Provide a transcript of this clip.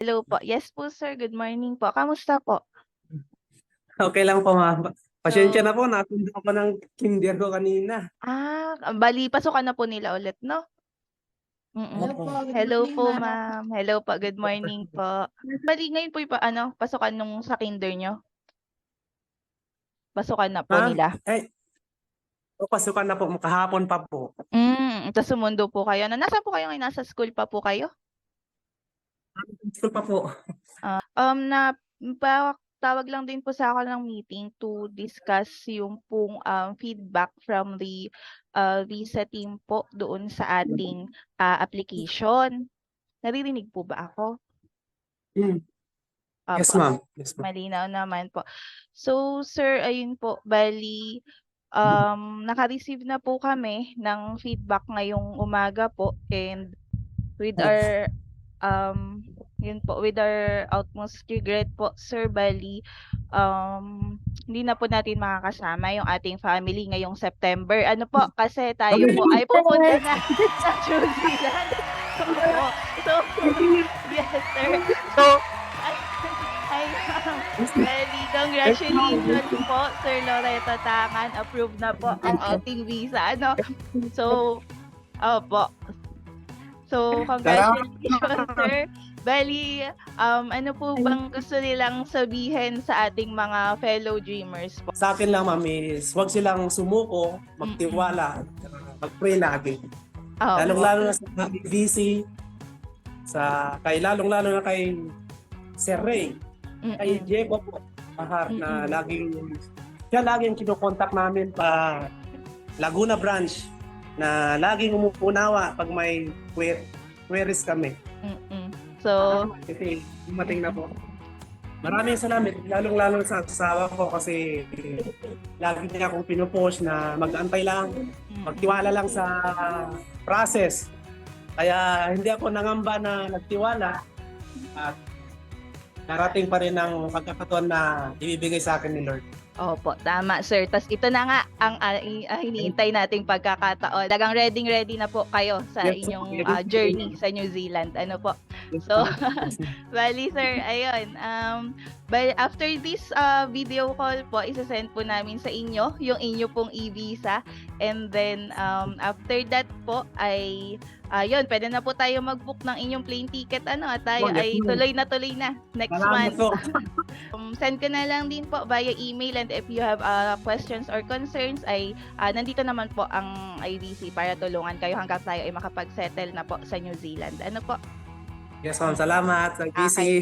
Hello po. Yes po sir, good morning po. Kamusta po? Okay lang po, ma'am. Pasensya So na po, natunda ako ng kinder ko kanina. bali pasukan na po nila ulit 'no? Hello Opo. po, good Hello morning, po ma'am. ma'am. Hello po, good morning po. Bali ngayon po yung pasukan nung sa kinder niyo? Pasukan na po Ma'am, nila? pasukan na po, kahapon pa po. Tas sumundo po kayo. Nasaan po kayo ngayon? Nasa school pa po kayo? School pa po. Tawag lang din po sa akin ng meeting to discuss yung pong feedback from the visa team po doon sa ating application. Naririnig po ba ako? Yes, Opo, ma'am. Yes, ma'am. malinaw naman po. So, sir, ayun po, bali, naka-receive na po kami ng feedback ngayong umaga po and with our with our utmost regret po, sir, bali, hindi na po natin makakasama yung ating family ngayong September. Ano po, kasi tayo po ay pupunta na sa New Zealand. Opo. So, yes, sir. So, Ay, bali, congratulations po, Sir Loreto Tangan. Approved na po ang ating visa, ano? So, opo. So, congratulations, sir. Bali, ano po bang gusto nilang sabihin sa ating mga fellow dreamers po? sa akin lang, ma'am, is huwag silang sumuko, magtiwala, mag-pray lagi. Lalong-lalo na sa BC, lalong-lalo na kay Sir Ray, kay Diego po, Bahar, na laging kinokontak namin pa Laguna branch, na laging umuunawa pag may queries kami. So, Kasi dumating na po. Maraming salamat, lalong-lalo sa asawa ko kasi lagi niya akong pinupush na mag-antay lang, magtiwala lang sa process. Kaya hindi ako nangamba na nagtiwala at narating pa rin ang pagkakataon na ibibigay sa akin ni Lord. opo, tama, sir. Tas ito na nga ang hinihintay nating pagkakataon. Talagang ready na po kayo sa Yes, inyong yes. journey sa New Zealand. Ano po? So, bali sir, ayun. After this video call po, isa-send po namin sa inyo yung inyo pong e-visa. And then, after that po ay, yun, pwede na po tayo mag-book ng inyong plane ticket. At tayo Yes, ay ma'am. tuloy na next Salamat month. po. Send ko na lang din po via email, and if you have questions or concerns ay nandito naman po ang IBC para tulungan kayo hanggang tayo ay makapag-settle na po sa New Zealand. Ano po? Yes, ma'am. Salamat. Sa BC. Okay.